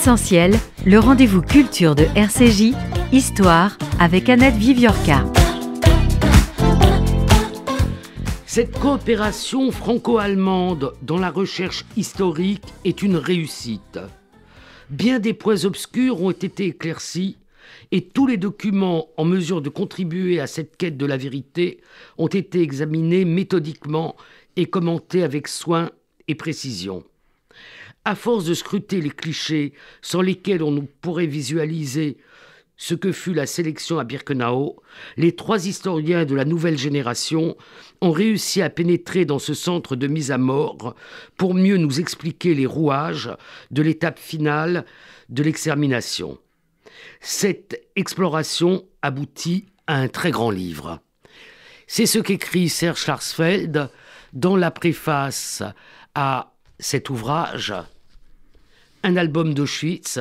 Essentiel, le rendez-vous culture de RCJ, Histoire, avec Annette Viviorca. Cette coopération franco-allemande dans la recherche historique est une réussite. Bien des points obscurs ont été éclaircis et tous les documents en mesure de contribuer à cette quête de la vérité ont été examinés méthodiquement et commentés avec soin et précision. À force de scruter les clichés sans lesquels on pourrait visualiser ce que fut la sélection à Birkenau, les trois historiens de la nouvelle génération ont réussi à pénétrer dans ce centre de mise à mort pour mieux nous expliquer les rouages de l'étape finale de l'extermination. Cette exploration aboutit à un très grand livre. C'est ce qu'écrit Serge Schwarzfeld dans la préface à cet ouvrage, un album d'Auschwitz,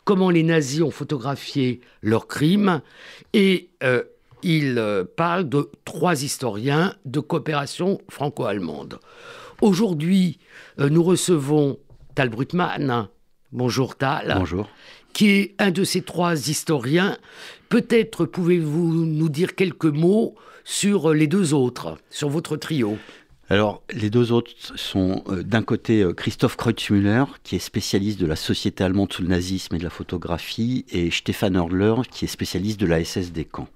comment les nazis ont photographié leurs crimes, et il parle de trois historiens de coopération franco-allemande. Aujourd'hui, nous recevons Tal Brutmann. Bonjour Tal. Bonjour. Qui est un de ces trois historiens. Peut-être pouvez-vous nous dire quelques mots sur les deux autres, sur votre trio. Alors, les deux autres sont d'un côté Christoph Kreutzmüller, qui est spécialiste de la société allemande sous le nazisme et de la photographie, et Stefan Hörler, qui est spécialiste de la SS des camps.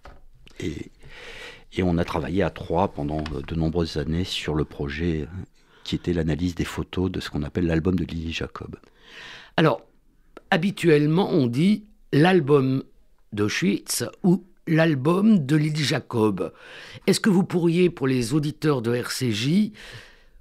Et on a travaillé à trois pendant de nombreuses années sur le projet qui était l'analyse des photos de ce qu'on appelle l'album de Lily Jacob. Alors, habituellement, on dit l'album d'Auschwitz ou l'album de Lily Jacob. Est-ce que vous pourriez, pour les auditeurs de RCJ,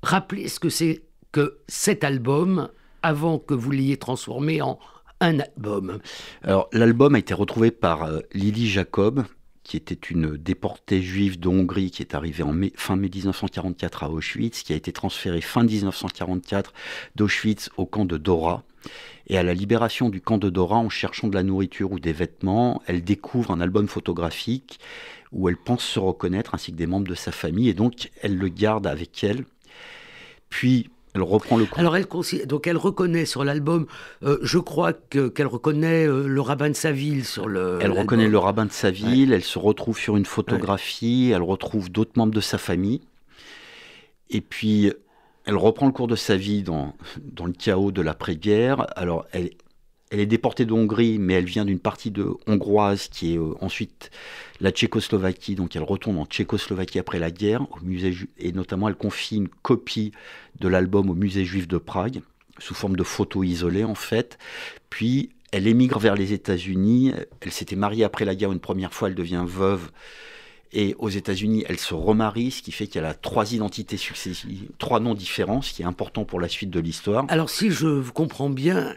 rappeler ce que c'est que cet album avant que vous l'ayez transformé en un album? Alors, l'album a été retrouvé par Lily Jacob, qui était une déportée juive de Hongrie qui est arrivée fin mai 1944 à Auschwitz, qui a été transférée fin 1944 d'Auschwitz au camp de Dora. Et à la libération du camp de Dora, en cherchant de la nourriture ou des vêtements, elle découvre un album photographique où elle pense se reconnaître, ainsi que des membres de sa famille, et donc elle le garde avec elle. Puis elle reprend le... Alors elle reconnaît sur l'album, je crois qu'elle reconnaît le rabbin de sa ville sur le... Elle reconnaît le rabbin de sa ville, elle se retrouve sur une photographie, elle retrouve d'autres membres de sa famille. Et puis... elle reprend le cours de sa vie dans le chaos de l'après-guerre. Alors, elle est déportée de Hongrie, mais elle vient d'une partie hongroise qui est ensuite la Tchécoslovaquie. Donc, elle retourne en Tchécoslovaquie après la guerre, au musée, et notamment, elle confie une copie de l'album au musée juif de Prague, sous forme de photos isolées, en fait. Puis, elle émigre vers les États-Unis. Elle s'était mariée après la guerre une première fois, elle devient veuve. Et aux États-Unis, elle se remarie, ce qui fait qu'elle a trois identités successives, trois noms différents, ce qui est important pour la suite de l'histoire. Alors, si je vous comprends bien,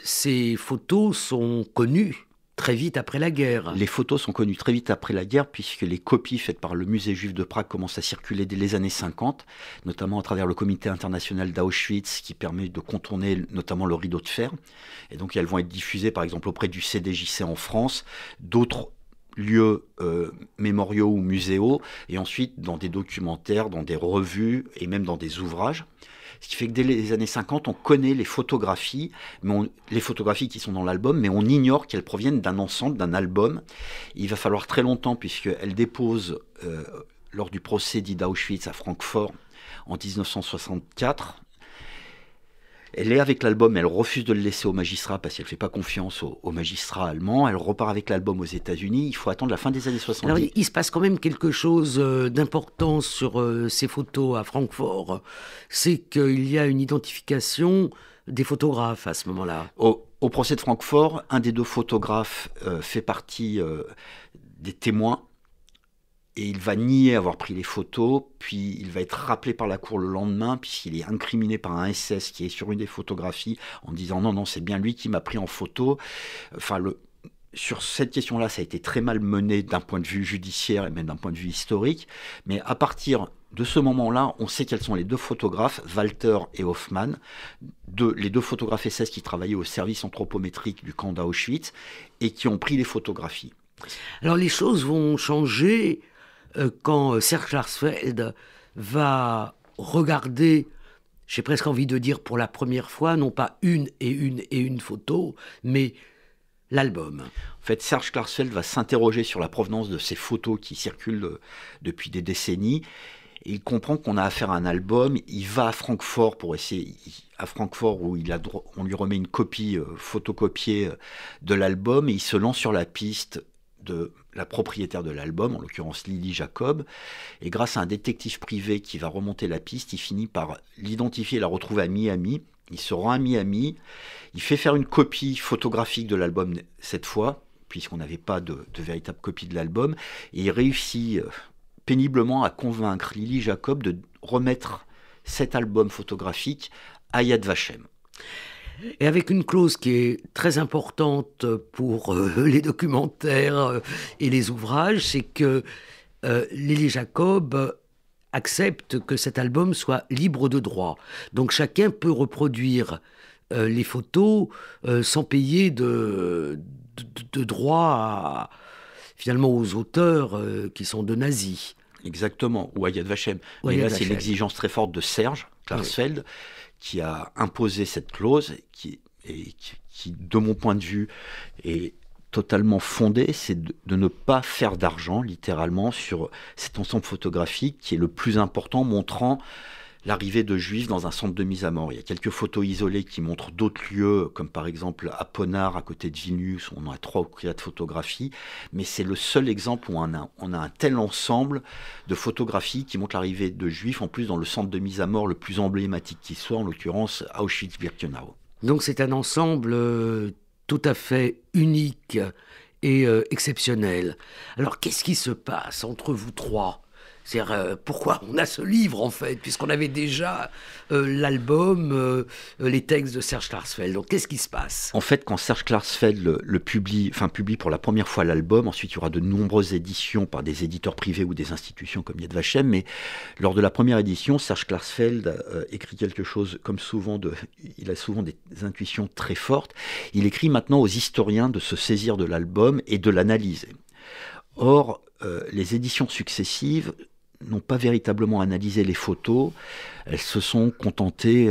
ces photos sont connues très vite après la guerre. Les photos sont connues très vite après la guerre, puisque les copies faites par le musée juif de Prague commencent à circuler dès les années 50, notamment à travers le comité international d'Auschwitz, qui permet de contourner notamment le rideau de fer. Et donc, elles vont être diffusées, par exemple, auprès du CDJC en France, d'autres lieux mémoriaux ou muséaux, et ensuite dans des documentaires, dans des revues et même dans des ouvrages. Ce qui fait que dès les années 50, on connaît les photographies, les photographies qui sont dans l'album, mais on ignore qu'elles proviennent d'un ensemble, d'un album. Il va falloir très longtemps, puisqu'elle dépose, lors du procès d'Ida Auschwitz à Francfort en 1964, elle est avec l'album, elle refuse de le laisser au magistrat parce qu'elle ne fait pas confiance au magistrat allemand. Elle repart avec l'album aux États-Unis. Il faut attendre la fin des années 70. Alors, il se passe quand même quelque chose d'important sur ces photos à Francfort. C'est qu'il y a une identification des photographes à ce moment-là. Au procès de Francfort, un des deux photographes fait partie des témoins. Et il va nier avoir pris les photos, puis il va être rappelé par la cour le lendemain, puisqu'il est incriminé par un SS qui est sur une des photographies, en disant non, c'est bien lui qui m'a pris en photo. Enfin, sur cette question-là, ça a été très mal mené d'un point de vue judiciaire et même d'un point de vue historique. Mais à partir de ce moment-là, on sait quels sont les deux photographes, Walter et Hoffmann, les deux photographes SS qui travaillaient au service anthropométrique du camp d'Auschwitz et qui ont pris les photographies. Alors les choses vont changer quand Serge Schwarzfeld va regarder j'ai presque envie de dire pour la première fois, non pas une photo, mais l'album. En fait, Serge Klarsfeld va s'interroger sur la provenance de ces photos qui circulent depuis des décennies. Et il comprend qu'on a affaire à un album. Il va à Francfort pour essayer, à Francfort où on lui remet une copie photocopiée de l'album, et il se lance sur la piste de la propriétaire de l'album, en l'occurrence Lily Jacob. Et grâce à un détective privé qui va remonter la piste, il finit par l'identifier et la retrouver à Miami. Il se rend à Miami, il fait faire une copie photographique de l'album cette fois, puisqu'on n'avait pas de véritable copie de l'album, et il réussit péniblement à convaincre Lily Jacob de remettre cet album photographique à Yad Vashem. Et avec une clause qui est très importante pour les documentaires et les ouvrages, c'est que Lily Jacob accepte que cet album soit libre de droit. Donc chacun peut reproduire les photos sans payer de droit finalement aux auteurs qui sont de nazis. Exactement, ou à Yad Vashem. Mais là, c'est une exigence très forte de Serge Klarsfeld, qui a imposé cette clause, qui, de mon point de vue, est totalement fondée, c'est de ne pas faire d'argent, littéralement, sur cet ensemble photographique qui est le plus important, montrant l'arrivée de Juifs dans un centre de mise à mort. Il y a quelques photos isolées qui montrent d'autres lieux, comme par exemple à Ponar, à côté de Vilnius, où on a 3 ou 4 photographies, mais c'est le seul exemple où on a un tel ensemble de photographies qui montrent l'arrivée de Juifs, en plus dans le centre de mise à mort le plus emblématique qui soit, en l'occurrence Auschwitz-Birkenau. Donc c'est un ensemble tout à fait unique et exceptionnel. Alors qu'est-ce qui se passe entre vous trois ? C'est-à-dire, pourquoi on a ce livre, en fait, puisqu'on avait déjà l'album, les textes de Serge Klarsfeld. Donc, qu'est-ce qui se passe ? En fait, quand Serge Klarsfeld publie pour la première fois l'album, ensuite il y aura de nombreuses éditions par des éditeurs privés ou des institutions comme Yad Vashem, mais lors de la première édition, Serge Klarsfeld écrit quelque chose, comme souvent, il a souvent des intuitions très fortes. Il écrit maintenant aux historiens de se saisir de l'album et de l'analyser. Or, les éditions successives n'ont pas véritablement analysé les photos. Elles se sont contentées,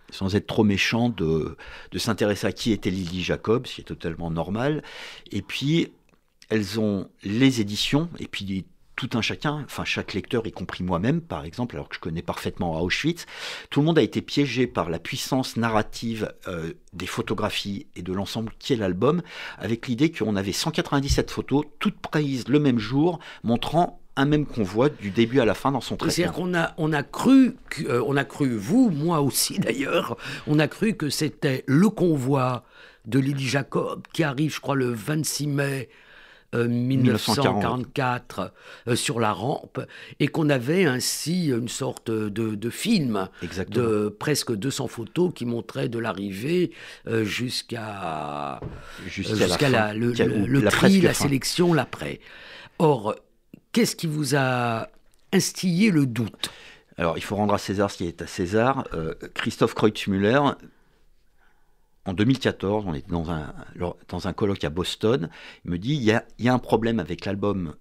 sans être trop méchantes, de s'intéresser à qui était Lily Jacob, ce qui est totalement normal. Et puis, elles ont les éditions, et puis tout un chacun, enfin chaque lecteur, y compris moi-même, par exemple, alors que je connais parfaitement Auschwitz, tout le monde a été piégé par la puissance narrative des photographies et de l'ensemble qui est l'album, avec l'idée qu'on avait 197 photos, toutes prises le même jour, montrant un même convoi du début à la fin dans son traitement. C'est-à-dire qu'on a cru, vous, moi aussi d'ailleurs, on a cru que c'était le convoi de Lily Jacob qui arrive, je crois, le 26 mai 1944 sur la rampe, et qu'on avait ainsi une sorte de film. Exactement. De presque 200 photos qui montraient de l'arrivée jusqu'à le tri, la sélection, l'après. Or, qu'est-ce qui vous a instillé le doute ? Alors, il faut rendre à César ce qui est à César. Christoph Kreutzmüller, en 2014, on était dans un colloque à Boston, il me dit il y a un problème avec l'album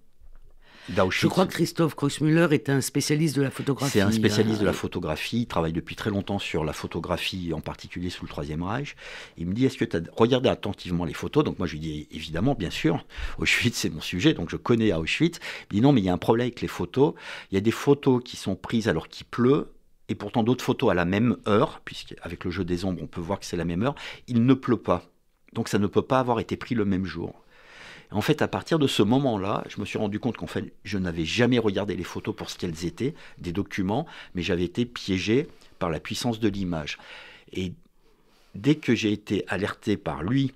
d'Auschwitz. Je crois que Christoph Kreutzmüller est un spécialiste de la photographie. C'est un spécialiste de la photographie, il travaille depuis très longtemps sur la photographie, en particulier sous le Troisième Reich. Il me dit, est-ce que tu as regardé attentivement les photos ? Donc moi je lui dis, évidemment, bien sûr, Auschwitz c'est mon sujet, donc je connais Auschwitz. Il me dit, non, mais il y a un problème avec les photos. Il y a des photos qui sont prises alors qu'il pleut, et pourtant d'autres photos à la même heure, puisqu'avec le jeu des ombres, on peut voir que c'est la même heure. Il ne pleut pas, donc ça ne peut pas avoir été pris le même jour. En fait, à partir de ce moment-là, je me suis rendu compte qu'en fait, je n'avais jamais regardé les photos pour ce qu'elles étaient, des documents, mais j'avais été piégé par la puissance de l'image. Et dès que j'ai été alerté par lui,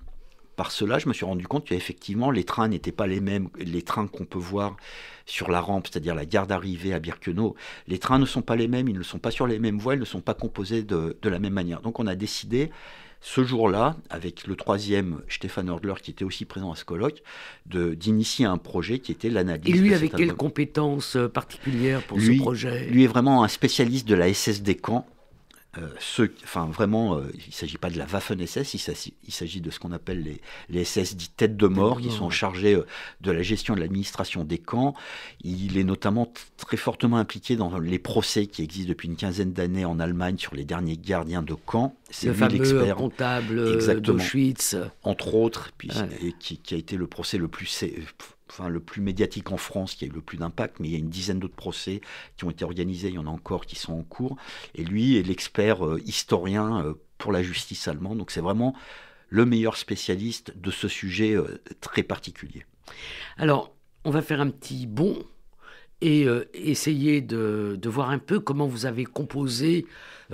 par cela, je me suis rendu compte qu'effectivement, les trains n'étaient pas les mêmes, les trains qu'on peut voir sur la rampe, c'est-à-dire la gare d'arrivée à Birkenau. Les trains ne sont pas les mêmes, ils ne sont pas sur les mêmes voies, ils ne sont pas composés de la même manière. Donc on a décidé, ce jour-là, avec le troisième, Stéphane Hordler, qui était aussi présent à ce colloque, d'initier un projet qui était l'analyse. Et lui, avec quelles compétences particulières pour ce projet ? Lui est vraiment un spécialiste de la SS des camps. Vraiment, il ne s'agit pas de la Waffen-SS, il s'agit de ce qu'on appelle les SS dits têtes de mort, qui sont chargés de la gestion et de l'administration des camps. Il est notamment très fortement impliqué dans les procès qui existent depuis une quinzaine d'années en Allemagne sur les derniers gardiens de camps. C'est le fameux comptable d'Auschwitz. Entre autres, et qui a été le procès le plus médiatique en France, qui a eu le plus d'impact, mais il y a une dizaine d'autres procès qui ont été organisés, il y en a encore qui sont en cours, et lui est l'expert historien pour la justice allemande, donc c'est vraiment le meilleur spécialiste de ce sujet très particulier. Alors, on va faire un petit bond et essayer de voir un peu comment vous avez composé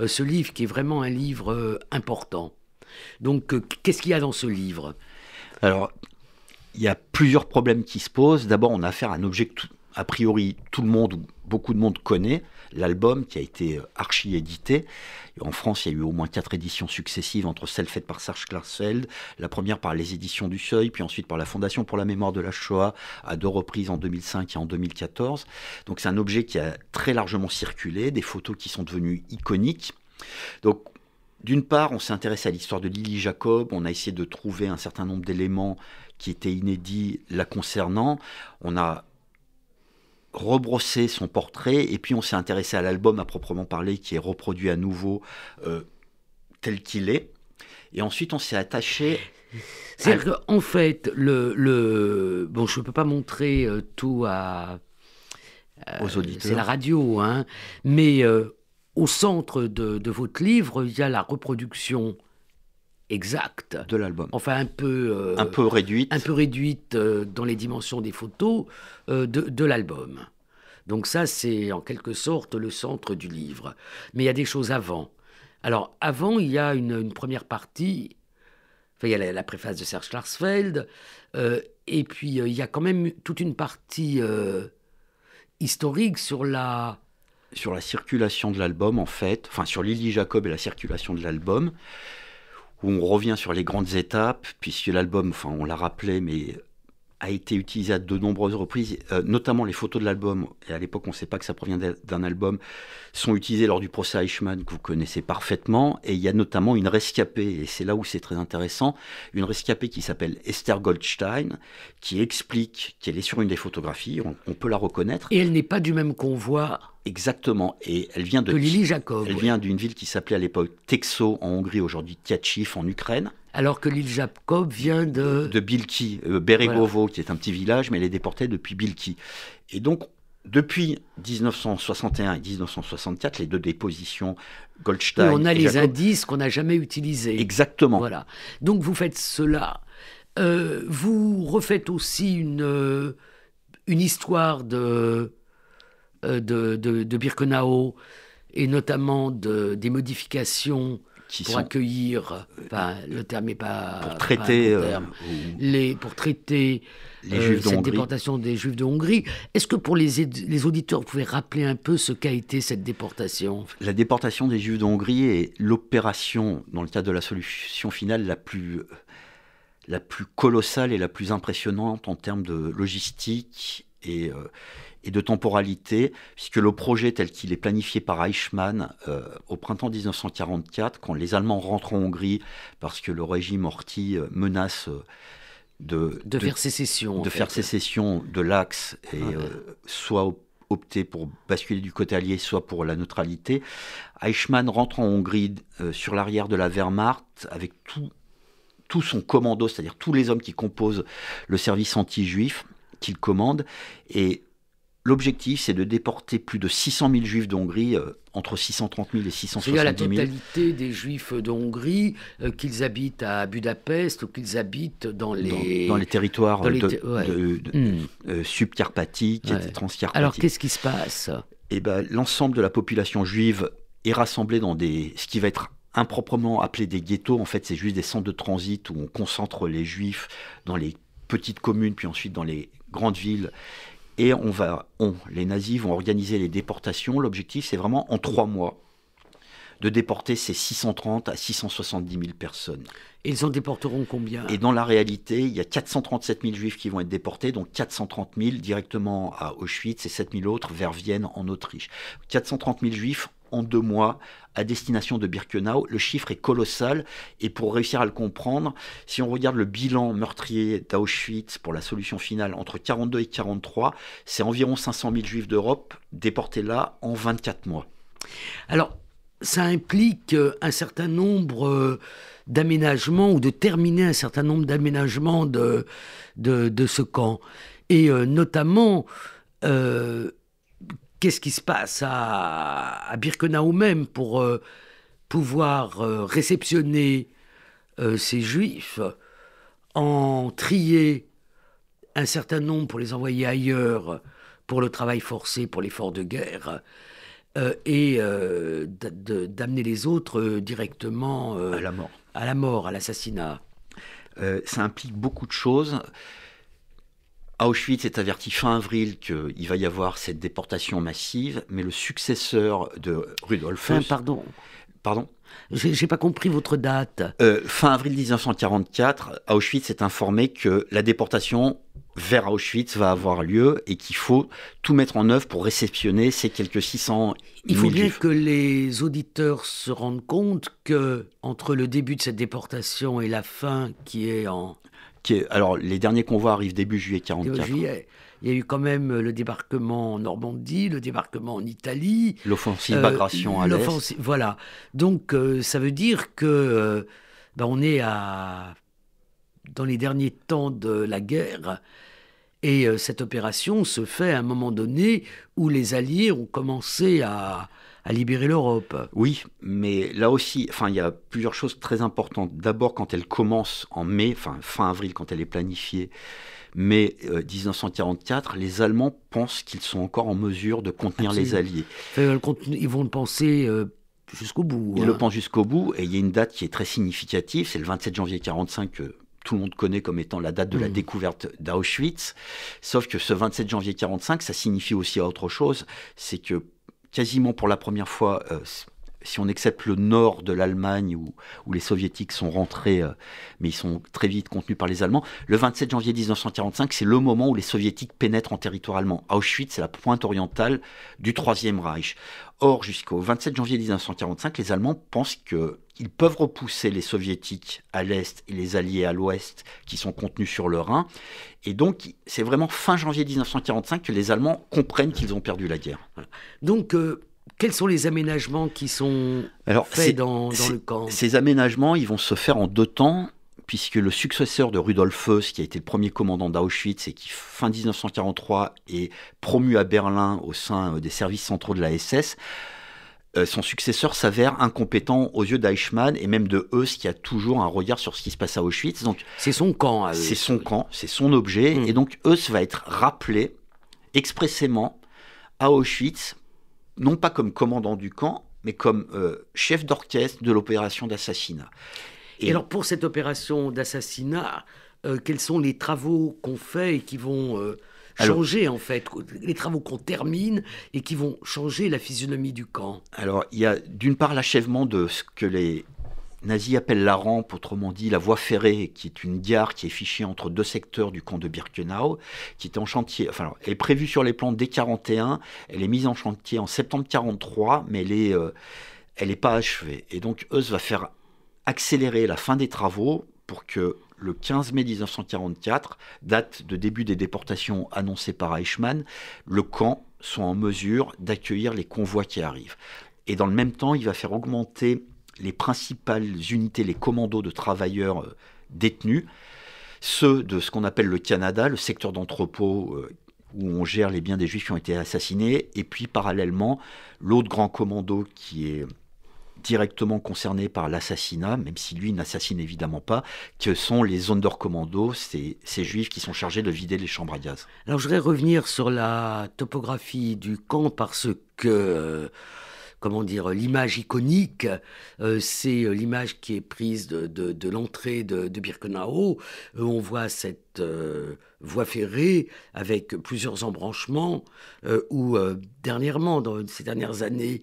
ce livre, qui est vraiment un livre important. Donc, qu'est-ce qu'il y a dans ce livre ? Alors, il y a plusieurs problèmes qui se posent. D'abord, on a affaire à un objet que, a priori, tout le monde ou beaucoup de monde connaît, l'album qui a été archi-édité. En France, il y a eu au moins 4 éditions successives, entre celles faites par Serge Klarsfeld, la première par les éditions du Seuil, puis ensuite par la Fondation pour la mémoire de la Shoah, à 2 reprises en 2005 et en 2014. Donc c'est un objet qui a très largement circulé, des photos qui sont devenues iconiques. Donc, d'une part, on s'est intéressé à l'histoire de Lily Jacob, on a essayé de trouver un certain nombre d'éléments qui étaient inédits la concernant. On a rebrossé son portrait et puis on s'est intéressé à l'album à proprement parler, qui est reproduit à nouveau tel qu'il est. Et ensuite, on s'est attaché... C'est-à-dire qu'en fait, bon, je ne peux pas montrer tout aux auditeurs. C'est la radio, hein, mais... au centre de votre livre, il y a la reproduction exacte de l'album. Enfin, un peu réduite. Un peu réduite dans les dimensions des photos de l'album. Donc ça, c'est en quelque sorte le centre du livre. Mais il y a des choses avant. Alors, avant, il y a une première partie. Enfin, il y a la préface de Serge Klarsfeld. Et puis, il y a quand même toute une partie historique sur la circulation de l'album, en fait, enfin sur Lily Jacob et la circulation de l'album, où on revient sur les grandes étapes, puisque l'album, enfin on l'a rappelé, mais a été utilisé à de nombreuses reprises, notamment les photos de l'album, et à l'époque on ne sait pas que ça provient d'un album, sont utilisées lors du procès Eichmann, que vous connaissez parfaitement, et il y a notamment une rescapée, et c'est là où c'est très intéressant, une rescapée qui s'appelle Esther Goldstein, qui explique qu'elle est sur une des photographies, on peut la reconnaître. Et elle n'est pas du même convoi. Exactement, et elle vient de Lily Jacob. Elle vient d'une ville qui s'appelait à l'époque Texo en Hongrie, aujourd'hui Tyachiv en Ukraine. Alors que Lily Jacob vient de Bilki, Beregovo, voilà, qui est un petit village, mais elle est déportée depuis Bilki. Et donc, depuis 1961 et 1964, les deux dépositions Goldstein. Oui, on a les Jacob, indices qu'on n'a jamais utilisés. Exactement. Voilà. Donc vous faites cela. Vous refaites aussi une histoire de Birkenau, et notamment des modifications pour accueillir, le terme n'est pas... Pour traiter... pour traiter les Juifs cette Hongrie. déportation des Juifs de Hongrie. Est-ce que pour les auditeurs, vous pouvez rappeler un peu ce qu'a été cette déportation ? La déportation des Juifs de Hongrie est l'opération, dans le cadre de la solution finale, la plus colossale et la plus impressionnante en termes de logistique et de temporalité, puisque le projet tel qu'il est planifié par Eichmann au printemps 1944, quand les Allemands rentrent en Hongrie, parce que le régime Horthy menace de faire sécession. De faire sécession de l'Axe, et soit opter pour basculer du côté allié, soit pour la neutralité. Eichmann rentre en Hongrie sur l'arrière de la Wehrmacht avec tout son commando, c'est-à-dire tous les hommes qui composent le service anti-juif qu'il commande, et l'objectif, c'est de déporter plus de 600 000 juifs de Hongrie, entre 630 000 et 670 000. C'est la totalité des juifs de Hongrie, qu'ils habitent à Budapest ou qu'ils habitent dans les territoires subcarpathiques et transcarpathiques. Alors, qu'est-ce qui se passe ? Eh ben, l'ensemble de la population juive est rassemblée dans ce qui va être improprement appelé des ghettos. En fait, c'est juste des centres de transit où on concentre les juifs dans les petites communes, puis ensuite dans les grandes villes. Et les nazis vont organiser les déportations. L'objectif, c'est vraiment en 3 mois de déporter ces 630 à 670 000 personnes. Et ils en déporteront combien ? Et dans la réalité, il y a 437 000 juifs qui vont être déportés, donc 430 000 directement à Auschwitz et 7 000 autres vers Vienne en Autriche. 430 000 juifs en 2 mois à destination de Birkenau. Le chiffre est colossal et pour réussir à le comprendre, si on regarde le bilan meurtrier d'Auschwitz pour la solution finale entre 42 et 43, c'est environ 500 000 juifs d'Europe déportés là en 24 mois. Alors, ça implique un certain nombre d'aménagements ou de terminer un certain nombre d'aménagements de ce camp. Et notamment, qu'est-ce qui se passe à Birkenau même pour pouvoir réceptionner ces juifs, en trier un certain nombre pour les envoyer ailleurs pour le travail forcé, pour l'effort de guerre, et d'amener les autres directement à la mort, à l'assassinat. Ça implique beaucoup de choses. Auschwitz est averti fin avril qu'il va y avoir cette déportation massive, mais le successeur de Rudolf Höss... Pardon. Pardon ? J'ai pas compris votre date. Fin avril 1944, Auschwitz est informé que la déportation vers Auschwitz va avoir lieu et qu'il faut tout mettre en œuvre pour réceptionner ces quelques 600 000 Il faut bien juifs. que les auditeurs se rendent compte que entre le début de cette déportation et la fin qui est en Alors, les derniers convois arrivent début juillet 1944. juillet, il y a eu quand même le débarquement en Normandie, le débarquement en Italie. L'offensive Bagration à l'Est. Voilà. Donc, ça veut dire que on est dans les derniers temps de la guerre. Et cette opération se fait à un moment donné où les Alliés ont commencé à libérer l'Europe. Oui, mais là aussi, il y a plusieurs choses très importantes. D'abord, quand elle commence en mai, fin avril, quand elle est planifiée, mai 1944, les Allemands pensent qu'ils sont encore en mesure de contenir les Alliés. Ils vont le penser jusqu'au bout. Ils le pensent jusqu'au bout, et il y a une date qui est très significative, c'est le 27 janvier 1945 que tout le monde connaît comme étant la date de la découverte d'Auschwitz. Sauf que ce 27 janvier 1945, ça signifie aussi autre chose, c'est que quasiment pour la première fois, si on accepte le nord de l'Allemagne où les soviétiques sont rentrés, mais ils sont très vite contenus par les Allemands, le 27 janvier 1945, c'est le moment où les soviétiques pénètrent en territoire allemand. Auschwitz, c'est la pointe orientale du Troisième Reich. Or, jusqu'au 27 janvier 1945, les Allemands pensent qu'ils peuvent repousser les soviétiques à l'est et les alliés à l'ouest qui sont contenus sur le Rhin. Et donc, c'est vraiment fin janvier 1945 que les Allemands comprennent qu'ils ont perdu la guerre. Donc, quels sont les aménagements qui sont faits dans le camp ? Ces aménagements, ils vont se faire en 2 temps, puisque le successeur de Rudolf Höss, qui a été le premier commandant d'Auschwitz et qui, fin 1943, est promu à Berlin au sein des services centraux de la SS, son successeur s'avère incompétent aux yeux d'Eichmann et même de Höss, qui a toujours un regard sur ce qui se passe à Auschwitz. Donc, c'est son camp à Höss. C'est son camp, c'est son objet. Et donc Höss va être rappelé expressément à Auschwitz, non pas comme commandant du camp, mais comme chef d'orchestre de l'opération d'assassinat. Et alors, pour cette opération d'assassinat, quels sont les travaux qu'on fait et qui vont changer, en fait, les travaux qu'on termine et qui vont changer la physionomie du camp ? Alors, il y a d'une part l'achèvement de ce que les nazis appellent la rampe, autrement dit la voie ferrée, qui est une gare qui est fichée entre 2 secteurs du camp de Birkenau, qui était en chantier. Elle est prévue sur les plans dès 1941, elle est mise en chantier en septembre 1943, mais elle est pas achevée. Et donc, Höss va faire accélérer la fin des travaux pour que le 15 mai 1944, date de début des déportations annoncées par Eichmann, le camp soit en mesure d'accueillir les convois qui arrivent. Et dans le même temps, il va faire augmenter les principales unités, les commandos de travailleurs détenus, ceux de ce qu'on appelle le Canada, le secteur d'entrepôt où on gère les biens des Juifs qui ont été assassinés, et puis parallèlement, l'autre grand commando qui est directement concerné par l'assassinat, même si lui n'assassine évidemment pas, que sont les Sonderkommando, ces Juifs qui sont chargés de vider les chambres à gaz. Alors je voudrais revenir sur la topographie du camp parce que... l'image iconique, c'est l'image qui est prise de l'entrée de Birkenau. On voit cette voie ferrée avec plusieurs embranchements où, dernièrement, dans ces dernières années,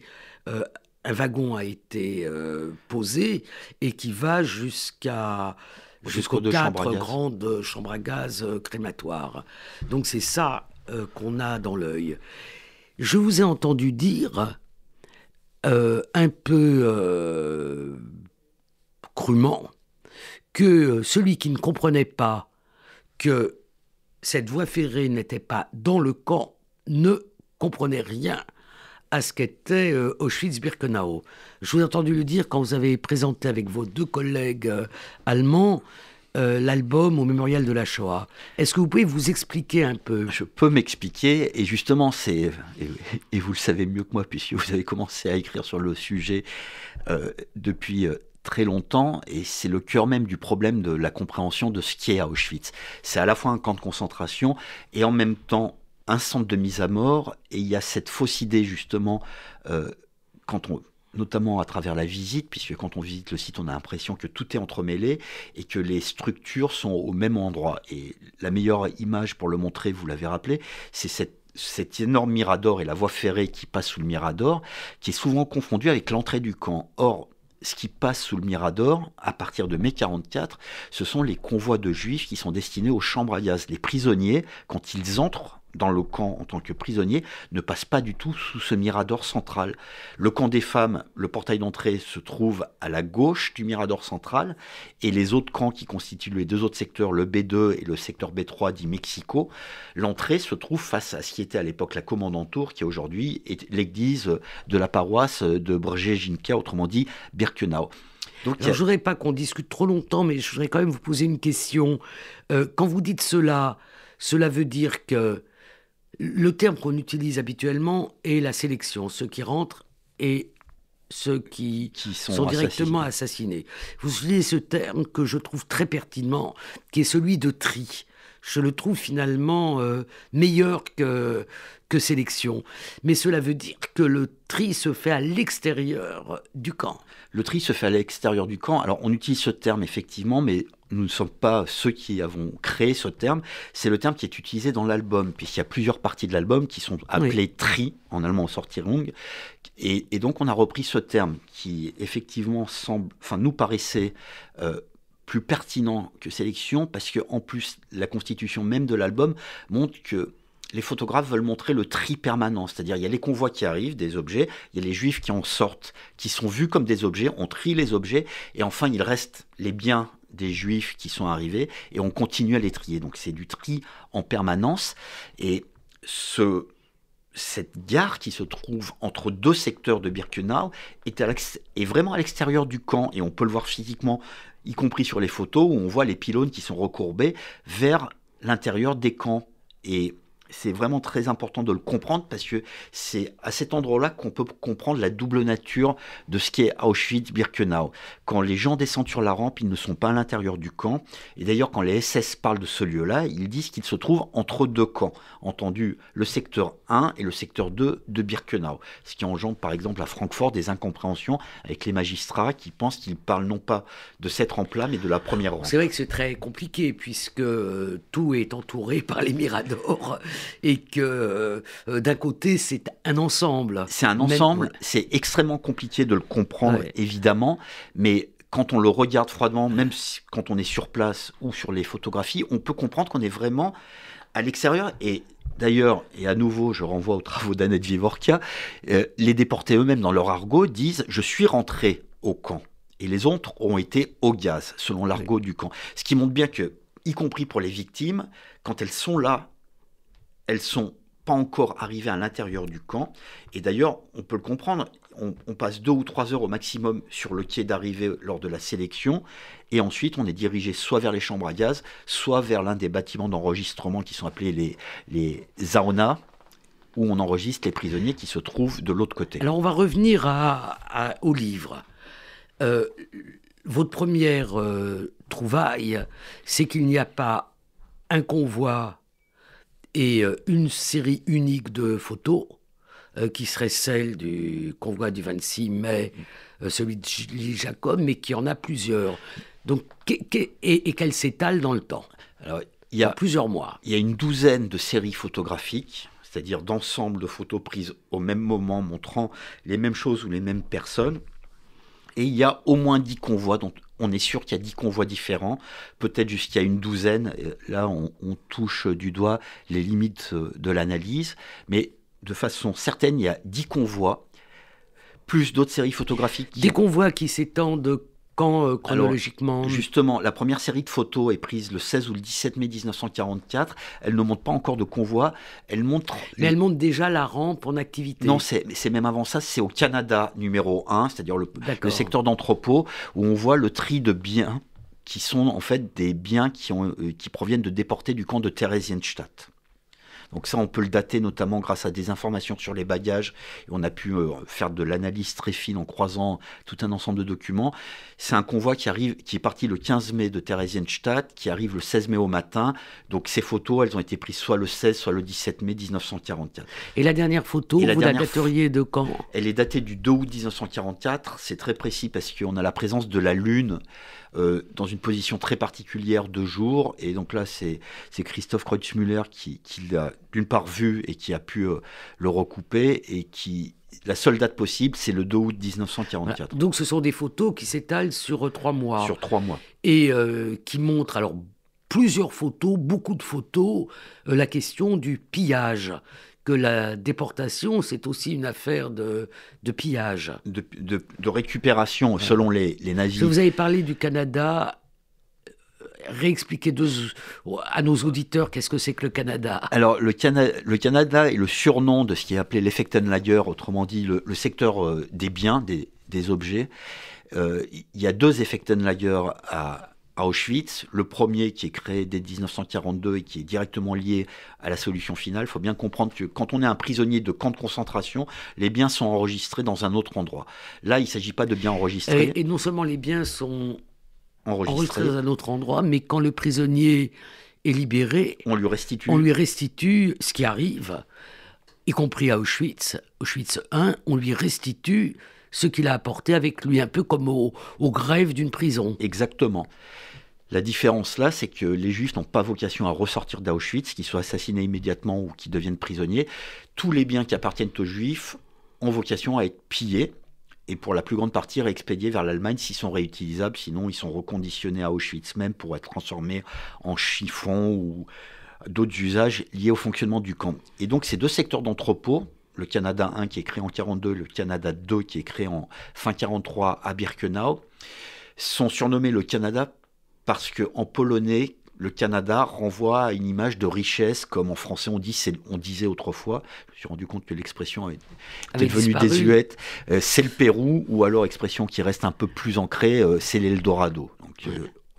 un wagon a été posé et qui va jusqu'aux 4 grandes chambres à gaz crématoires. Donc c'est ça qu'on a dans l'œil. Je vous ai entendu dire... un peu crûment que celui qui ne comprenait pas que cette voie ferrée n'était pas dans le camp ne comprenait rien à ce qu'était Auschwitz-Birkenau. Je vous ai entendu le dire quand vous avez présenté avec vos 2 collègues allemands l'album au mémorial de la Shoah. Est-ce que vous pouvez vous expliquer un peu ? Je peux m'expliquer, et justement, et vous le savez mieux que moi, puisque vous avez commencé à écrire sur le sujet depuis très longtemps, et c'est le cœur même du problème de la compréhension de ce qu'est Auschwitz. C'est à la fois un camp de concentration, et en même temps un centre de mise à mort, et il y a cette fausse idée, justement, notamment à travers la visite, puisque quand on visite le site, on a l'impression que tout est entremêlé et que les structures sont au même endroit. Et la meilleure image pour le montrer, vous l'avez rappelé, c'est cet énorme mirador et la voie ferrée qui passe sous le mirador, qui est souvent confondu avec l'entrée du camp. Or, ce qui passe sous le mirador, à partir de mai 1944, ce sont les convois de juifs qui sont destinés aux chambres à gaz. Les prisonniers, quand ils entrent dans le camp en tant que prisonniers, ne passent pas du tout sous ce mirador central. Le camp des femmes, le portail d'entrée, se trouve à la gauche du mirador central, et les autres camps qui constituent les 2 autres secteurs, le B2 et le secteur B3 dit Mexico, l'entrée se trouve face à ce qui était à l'époque la commandanture, qui aujourd'hui est l'église de la paroisse de Brzezinka, autrement dit Birkenau. Donc, je ne voudrais pas qu'on discute trop longtemps, mais je voudrais quand même vous poser une question. Quand vous dites cela veut dire que le terme qu'on utilise habituellement est la sélection, ceux qui rentrent et ceux qui sont directement assassinés. Vous utilisez ce terme que je trouve très pertinent, qui est celui de tri. Je le trouve finalement meilleur que sélection. Mais cela veut dire que le tri se fait à l'extérieur du camp. Le tri se fait à l'extérieur du camp. Alors, on utilise ce terme, effectivement, mais nous ne sommes pas ceux qui avons créé ce terme. C'est le terme qui est utilisé dans l'album, puisqu'il y a plusieurs parties de l'album qui sont appelées tri, en allemand Sortierung. Et donc, on a repris ce terme qui, effectivement, nous paraissait plus pertinent que sélection, parce qu'en plus, la constitution même de l'album montre que les photographes veulent montrer le tri permanent, c'est-à-dire il y a les convois qui arrivent, des objets, il y a les juifs qui en sortent, qui sont vus comme des objets, on trie les objets, et enfin il reste les biens des juifs qui sont arrivés, et on continue à les trier. Donc c'est du tri en permanence, et cette gare qui se trouve entre 2 secteurs de Birkenau est vraiment à l'extérieur du camp, et on peut le voir physiquement, y compris sur les photos, où on voit les pylônes qui sont recourbés vers l'intérieur des camps. Et c'est vraiment très important de le comprendre, parce que c'est à cet endroit-là qu'on peut comprendre la double nature de ce qu'est Auschwitz-Birkenau. Quand les gens descendent sur la rampe, ils ne sont pas à l'intérieur du camp. Et d'ailleurs, quand les SS parlent de ce lieu-là, ils disent qu'il se trouve entre 2 camps. Entendu, le secteur 1 et le secteur 2 de Birkenau. Ce qui engendre, par exemple, à Francfort des incompréhensions avec les magistrats qui pensent qu'ils parlent non pas de cette rampe-là, mais de la première rampe. C'est vrai que c'est très compliqué, puisque tout est entouré par les miradors. Et que d'un côté, c'est un ensemble. C'est un ensemble, c'est extrêmement compliqué de le comprendre, évidemment, mais quand on le regarde froidement, même quand on est sur place ou sur les photographies, on peut comprendre qu'on est vraiment à l'extérieur. Et d'ailleurs, et à nouveau, je renvoie aux travaux d'Annette Vivorka, les déportés eux-mêmes, dans leur argot, disent « je suis rentré au camp ». Et les autres ont été au gaz, selon l'argot du camp. Ce qui montre bien que, y compris pour les victimes, quand elles sont là, elles sont pas encore arrivées à l'intérieur du camp. Et d'ailleurs, on peut le comprendre, on passe 2 ou 3 heures au maximum sur le quai d'arrivée lors de la sélection, et ensuite on est dirigé soit vers les chambres à gaz, soit vers l'un des bâtiments d'enregistrement qui sont appelés les Sauna, où on enregistre les prisonniers qui se trouvent de l'autre côté. Alors on va revenir au livre. Votre première trouvaille, c'est qu'il n'y a pas un convoi et une série unique de photos qui serait celle du convoi du 26 mai, celui de Julie Jacob, mais qui en a plusieurs. Donc, et qu'elle s'étale dans le temps. Alors, il y a plusieurs mois. Il y a une douzaine de séries photographiques, c'est-à-dire d'ensemble de photos prises au même moment, montrant les mêmes choses ou les mêmes personnes. Et il y a au moins 10 convois, donc on est sûr qu'il y a 10 convois différents, peut-être jusqu'à une douzaine. Là, on touche du doigt les limites de l'analyse, mais de façon certaine, il y a 10 convois. plus d'autres séries photographiques. Des convois qui s'étendent quand chronologiquement? Alors, justement, la première série de photos est prise le 16 ou le 17 mai 1944. Elle ne montre pas encore de convoi. Elle montre... Mais elle montre déjà la rampe en activité. Non, c'est même avant ça, c'est au Canada numéro 1, c'est-à-dire le secteur d'entrepôt, où on voit le tri de biens qui sont en fait des biens qui proviennent de déportés du camp de Theresienstadt. Donc ça, on peut le dater notamment grâce à des informations sur les bagages. Et on a pu faire de l'analyse très fine en croisant tout un ensemble de documents. C'est un convoi qui est parti le 15 mai de Theresienstadt, qui arrive le 16 mai au matin. Donc ces photos, elles ont été prises soit le 16, soit le 17 mai 1944. Et la dernière photo, vous la dateriez de quand? Elle est datée du 2 août 1944. C'est très précis parce qu'on a la présence de la Lune dans une position très particulière de jour. Et donc là, c'est Christoph Kreutzmüller qui l'a d'une part vu et qui a pu le recouper. Et la seule date possible, c'est le 2 août 1944. Voilà. Donc ce sont des photos qui s'étalent sur 3 mois. Sur 3 mois. Et qui montrent alors plusieurs photos, beaucoup de photos, la question du pillage. Que la déportation, c'est aussi une affaire de pillage. De récupération, selon les nazis. Vous avez parlé du Canada. Réexpliquez à nos auditeurs qu'est-ce que c'est que le Canada. Alors, le Canada est le surnom de ce qui est appelé l'Effektenlager, autrement dit le secteur des biens, des objets. Il y a 2 Effektenlager à Auschwitz, le premier qui est créé dès 1942 et qui est directement lié à la solution finale. Il faut bien comprendre que quand on est un prisonnier de camp de concentration, les biens sont enregistrés dans un autre endroit. Là, il ne s'agit pas de biens enregistrés. Et non seulement les biens sont enregistrés dans un autre endroit, mais quand le prisonnier est libéré, on lui restitue ce qui arrive, y compris à Auschwitz 1, on lui restitue ce qu'il a apporté avec lui, un peu comme aux grèves d'une prison. Exactement. La différence là, c'est que les Juifs n'ont pas vocation à ressortir d'Auschwitz, qu'ils soient assassinés immédiatement ou qu'ils deviennent prisonniers. Tous les biens qui appartiennent aux Juifs ont vocation à être pillés et pour la plus grande partie réexpédiés vers l'Allemagne s'ils sont réutilisables. Sinon, ils sont reconditionnés à Auschwitz même pour être transformés en chiffons ou d'autres usages liés au fonctionnement du camp. Et donc, ces 2 secteurs d'entrepôt, le Canada 1 qui est créé en 1942, le Canada 2 qui est créé en fin 1943 à Birkenau, sont surnommés le Canada parce qu'en polonais, le Canada renvoie à une image de richesse, comme en français on disait autrefois. Je me suis rendu compte que l'expression était devenue désuète. C'est le Pérou, ou alors expression qui reste un peu plus ancrée, c'est l'Eldorado. Donc,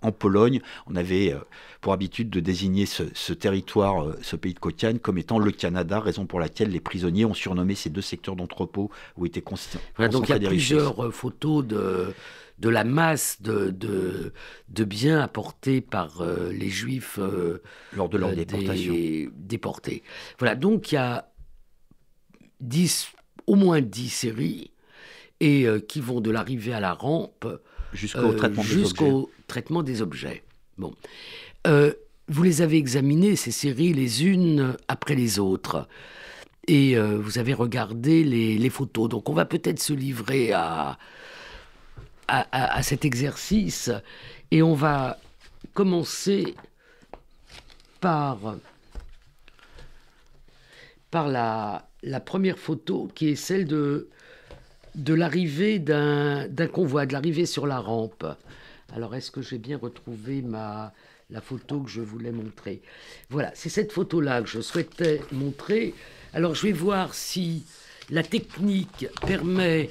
en Pologne, on avait pour habitude de désigner ce territoire, ce pays de Cocagne, comme étant le Canada, raison pour laquelle les prisonniers ont surnommé ces 2 secteurs d'entrepôt où étaient concentrés des richesses. Donc il y a plusieurs photos de la masse de biens apportés par les Juifs lors de leur déportation. Déportés. Voilà, donc il y a au moins 10 séries et qui vont de l'arrivée à la rampe jusqu'au traitement des objets. Bon. Vous les avez examinées, ces séries, les unes après les autres. Et vous avez regardé les photos. Donc on va peut-être se livrer à cet exercice. Et on va commencer par la première photo, qui est celle de l'arrivée d'un convoi, de l'arrivée sur la rampe. Alors, est-ce que j'ai bien retrouvé la photo que je voulais montrer? Voilà, c'est cette photo-là que je souhaitais montrer. Alors, je vais voir si la technique permet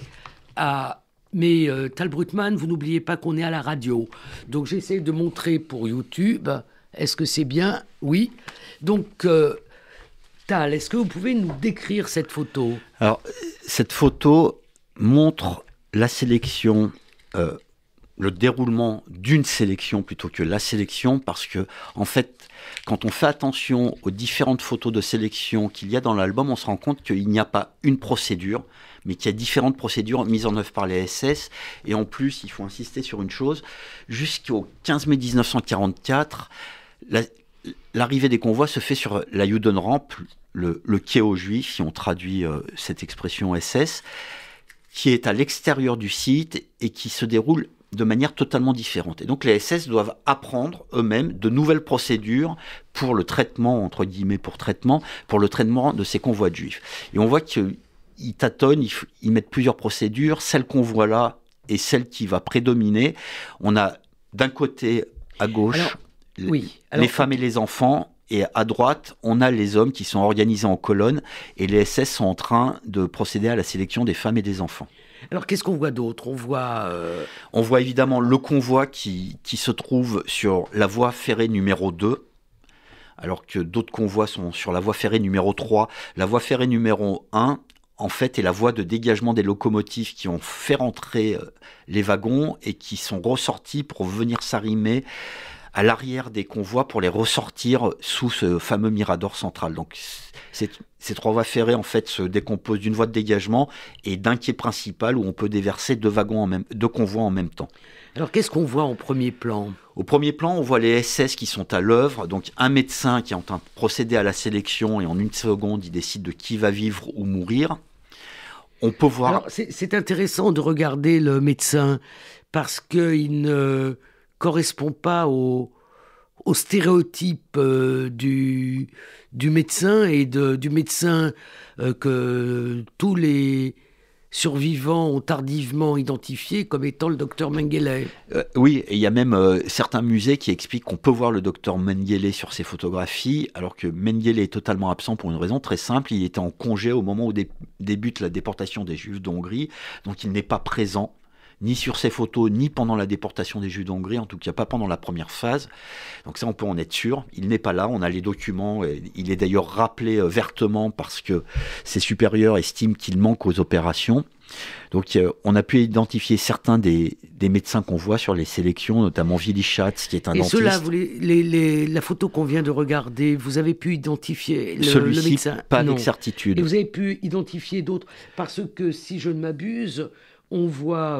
à... Mais Tal Brutman, vous n'oubliez pas qu'on est à la radio. Donc, j'essaie de montrer pour YouTube. Est-ce que c'est bien? Oui. Donc, Tal, est-ce que vous pouvez nous décrire cette photo? Alors, cette photo montre la sélection... le déroulement d'une sélection plutôt que la sélection, parce que, en fait, quand on fait attention aux différentes photos de sélection qu'il y a dans l'album, on se rend compte qu'il n'y a pas une procédure, mais qu'il y a différentes procédures mises en œuvre par les SS. Et en plus, il faut insister sur une chose, jusqu'au 15 mai 1944, l'arrivée des convois se fait sur la Judenrampe, le quai aux Juifs, si on traduit cette expression SS, qui est à l'extérieur du site et qui se déroule de manière totalement différente. Et donc les SS doivent apprendre eux-mêmes de nouvelles procédures pour le traitement, entre guillemets pour le traitement de ces convois de Juifs. Et on voit qu'il ils tâtonnent, ils mettent plusieurs procédures. Celle qu'on voit là est celle qui va prédominer. On a d'un côté, à gauche, les femmes et les enfants. Et à droite, on a les hommes qui sont organisés en colonne et les SS sont en train de procéder à la sélection des femmes et des enfants. Alors, qu'est-ce qu'on voit d'autre ? On voit évidemment le convoi qui se trouve sur la voie ferrée numéro 2, alors que d'autres convois sont sur la voie ferrée numéro 3. La voie ferrée numéro 1, en fait, est la voie de dégagement des locomotives qui ont fait rentrer les wagons et qui sont ressortis pour venir s'arrimer à l'arrière des convois pour les ressortir sous ce fameux mirador central. Donc ces 3 voies ferrées en fait se décomposent d'une voie de dégagement et d'un quai principal où on peut déverser 2 convois en même temps. Alors qu'est-ce qu'on voit en premier plan ? Au premier plan, on voit les SS qui sont à l'œuvre, donc un médecin qui est en train de procéder à la sélection et en une seconde, il décide de qui va vivre ou mourir. On peut voir... Alors c'est intéressant de regarder le médecin parce qu'il ne correspond pas au stéréotype du médecin et du médecin que tous les survivants ont tardivement identifié comme étant le docteur Mengele. Oui, et il y a même certains musées qui expliquent qu'on peut voir le docteur Mengele sur ces photographies, alors que Mengele est totalement absent pour une raison très simple. Il était en congé au moment où débute la déportation des Juifs d'Hongrie, donc il n'est pas présent ni sur ces photos, ni pendant la déportation des Juifs d'Hongrie, en tout cas pas pendant la première phase. Donc ça, on peut en être sûr. Il n'est pas là, on a les documents. Il est d'ailleurs rappelé vertement parce que ses supérieurs estiment qu'il manque aux opérations. Donc on a pu identifier certains des médecins qu'on voit sur les sélections, notamment Willy Schatz, qui est un dentiste. Et ceux-là, la photo qu'on vient de regarder, vous avez pu identifier le médecin ? Pas avec certitude. Et vous avez pu identifier d'autres ? Parce que, si je ne m'abuse, on voit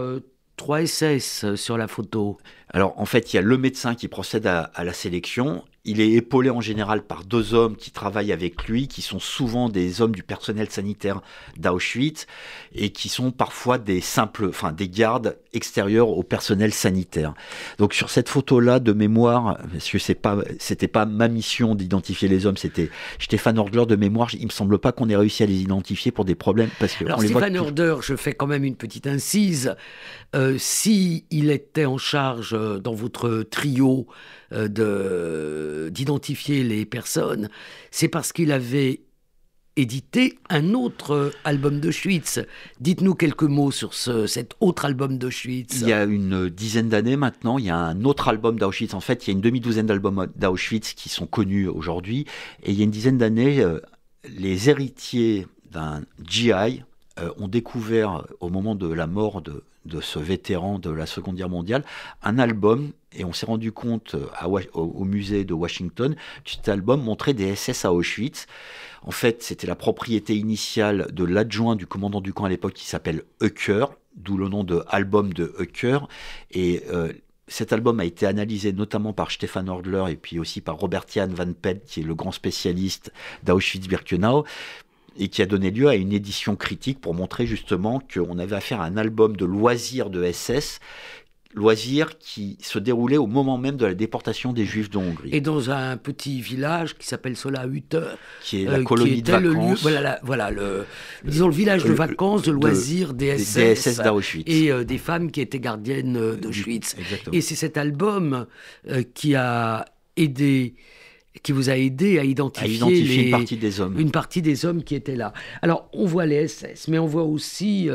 3 SS sur la photo. Alors, en fait, il y a le médecin qui procède à la sélection. Il est épaulé en général par 2 hommes qui travaillent avec lui, qui sont souvent des hommes du personnel sanitaire d'Auschwitz et qui sont parfois des gardes extérieurs au personnel sanitaire. Donc sur cette photo-là, de mémoire, parce que c'était pas ma mission d'identifier les hommes, c'était Stéphane Ordler de mémoire. Il me semble pas qu'on ait réussi à les identifier pour des problèmes parce que. Alors Stéphane Ordler, je fais quand même une petite incise. Si il était en charge dans votre trio d'identifier les personnes, c'est parce qu'il avait édité un autre album d'Auschwitz. Dites-nous quelques mots sur cet autre album d'Auschwitz. Il y a une dizaine d'années maintenant, il y a un autre album d'Auschwitz. En fait, il y a une demi-douzaine d'albums d'Auschwitz qui sont connus aujourd'hui. Et il y a une dizaine d'années, les héritiers d'un GI ont découvert, au moment de la mort de ce vétéran de la Seconde Guerre mondiale, un album, et on s'est rendu compte au musée de Washington que cet album montrait des SS à Auschwitz. En fait, c'était la propriété initiale de l'adjoint du commandant du camp à l'époque qui s'appelle Höcker, d'où le nom de album de Höcker. Et cet album a été analysé notamment par Stéphane Ordler et puis aussi par Robert-Jan van Pelt, qui est le grand spécialiste d'Auschwitz-Birkenau, et qui a donné lieu à une édition critique pour montrer justement qu'on avait affaire à un album de loisirs de SS, loisirs qui se déroulaient au moment même de la déportation des Juifs de Hongrie. Et dans un petit village qui s'appelle Solahütte, qui est la colonie de vacances. Disons le village de vacances, de loisirs des SS d'Auschwitz. Et des femmes qui étaient gardiennes d'Auschwitz. Et c'est cet album qui vous a aidé à identifier une partie des hommes qui étaient là. Alors, on voit les SS, mais on voit aussi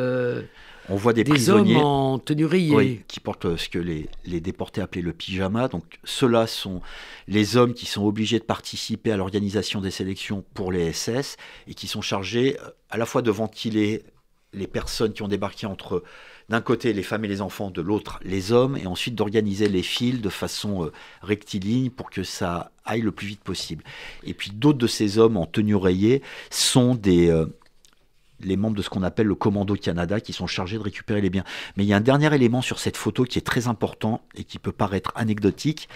on voit des prisonniers hommes en tenue rayée. Oui, qui portent ce que les déportés appelaient le pyjama. Donc, ceux-là sont les hommes qui sont obligés de participer à l'organisation des sélections pour les SS et qui sont chargés à la fois de ventiler les personnes qui ont débarqué entre, d'un côté, les femmes et les enfants, de l'autre, les hommes, et ensuite d'organiser les files de façon rectiligne pour que ça aille le plus vite possible. Et puis d'autres de ces hommes en tenue rayée sont les membres de ce qu'on appelle le Commando Canada, qui sont chargés de récupérer les biens. Mais il y a un dernier élément sur cette photo qui est très important et qui peut paraître anecdotique.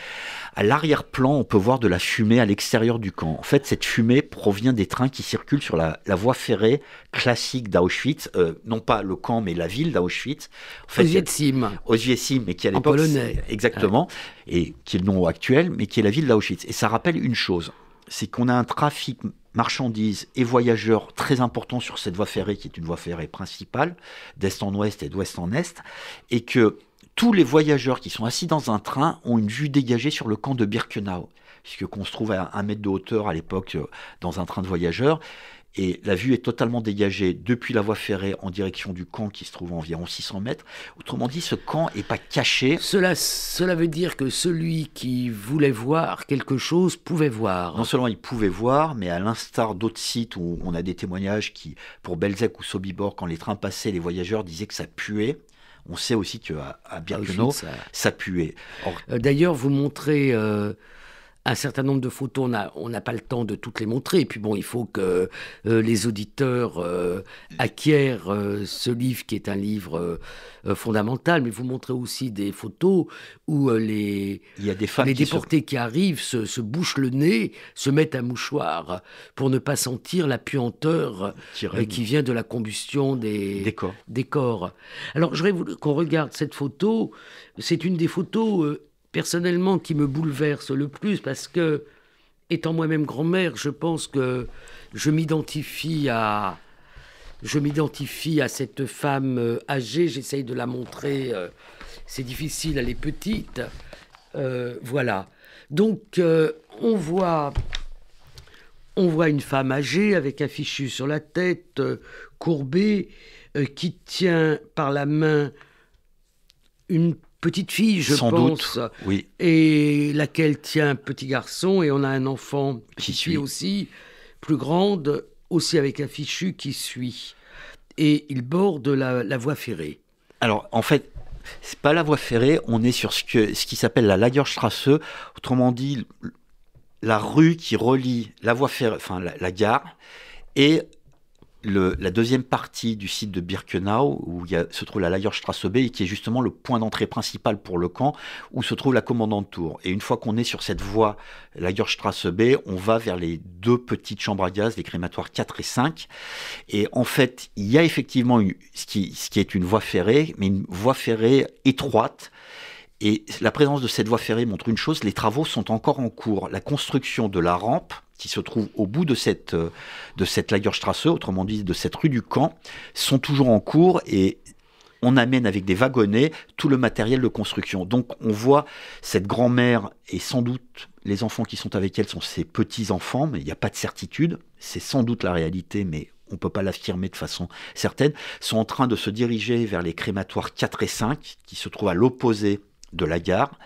À l'arrière-plan, on peut voir de la fumée à l'extérieur du camp. En fait, cette fumée provient des trains qui circulent sur la voie ferrée classique d'Auschwitz, non pas le camp, mais la ville d'Auschwitz. En fait, Oświęcim, mais qui à l'époque... polonais. Exactement, et qui est le nom actuel, mais qui est la ville d'Auschwitz. Et ça rappelle une chose. c'est qu'on a un trafic marchandises et voyageurs très important sur cette voie ferrée qui est une voie ferrée principale, d'est en ouest et d'ouest en est, et que tous les voyageurs qui sont assis dans un train ont une vue dégagée sur le camp de Birkenau, puisque qu'on se trouve à 1 mètre de hauteur à l'époque dans un train de voyageurs. Et la vue est totalement dégagée depuis la voie ferrée en direction du camp qui se trouve à environ 600 mètres. Autrement dit, ce camp n'est pas caché. Cela veut dire que celui qui voulait voir quelque chose pouvait voir. Non seulement il pouvait voir, mais à l'instar d'autres sites où on a des témoignages qui, pour Belzec ou Sobibor, quand les trains passaient, les voyageurs disaient que ça puait. On sait aussi qu'à Birkenau, ça puait. D'ailleurs, vous montrez un certain nombre de photos, on n'a pas le temps de toutes les montrer. Et puis bon, il faut que les auditeurs acquièrent ce livre qui est un livre fondamental. Mais vous montrez aussi des photos où les déportés qui arrivent se bouchent le nez, se mettent un mouchoir pour ne pas sentir la puanteur qui vient de la combustion des corps. Alors, je voudrais qu'on regarde cette photo. C'est une des photos... personnellement, qui me bouleverse le plus, parce que, étant moi-même grand-mère, je pense que je m'identifie à cette femme âgée. J'essaye de la montrer. C'est difficile, elle est petite. Voilà. Donc, on voit une femme âgée avec un fichu sur la tête, courbée, qui tient par la main une petite fille, je pense, doute, oui. Et laquelle tient un petit garçon, et on a un enfant, petite fille aussi, plus grande, aussi avec un fichu qui suit. Et il borde la voie ferrée. Alors, en fait, c'est pas la voie ferrée, on est sur ce qui s'appelle la Lagerstrasse, autrement dit, la rue qui relie la voie ferrée, enfin la gare, et la deuxième partie du site de Birkenau, où se trouve la Lagerstrasse B, qui est justement le point d'entrée principal pour le camp, où se trouve la commandante tour. Et une fois qu'on est sur cette voie Lagerstrasse B, on va vers les 2 petites chambres à gaz, les crématoires 4 et 5. Et en fait, il y a effectivement ce qui est une voie ferrée, mais une voie ferrée étroite. Et la présence de cette voie ferrée montre une chose, les travaux sont encore en cours. La construction de la rampe, qui se trouve au bout de cette Lagerstrasse, autrement dit de cette rue du Camp, sont toujours en cours et on amène avec des wagonnets tout le matériel de construction. Donc on voit cette grand-mère et sans doute les enfants qui sont avec elle sont ses petits-enfants, mais il n'y a pas de certitude. C'est sans doute la réalité, mais on ne peut pas l'affirmer de façon certaine, sont en train de se diriger vers les crématoires 4 et 5, qui se trouvent à l'opposé de la gare.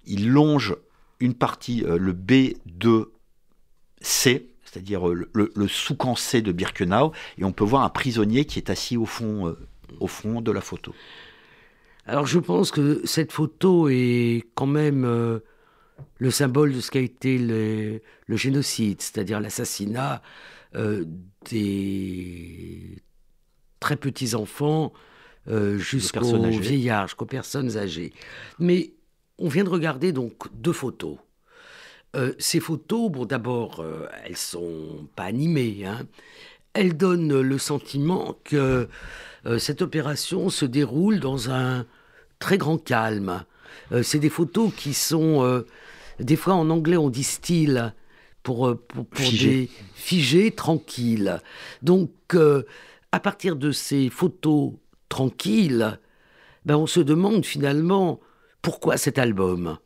Ils longent une partie, le B2C, c'est-à-dire le sous-camp C de Birkenau, et on peut voir un prisonnier qui est assis au fond de la photo. Alors je pense que cette photo est quand même le symbole de ce qu'a été le génocide, c'est-à-dire l'assassinat des très petits enfants jusqu'aux vieillards, jusqu'aux personnes âgées. Mais on vient de regarder donc 2 photos. Ces photos, bon, d'abord, elles sont pas animées, hein. Elles donnent le sentiment que cette opération se déroule dans un très grand calme. C'est des photos qui sont, des fois en anglais on dit still, pour figées, tranquilles. Donc, à partir de ces photos tranquilles, on se demande finalement pourquoi cet album.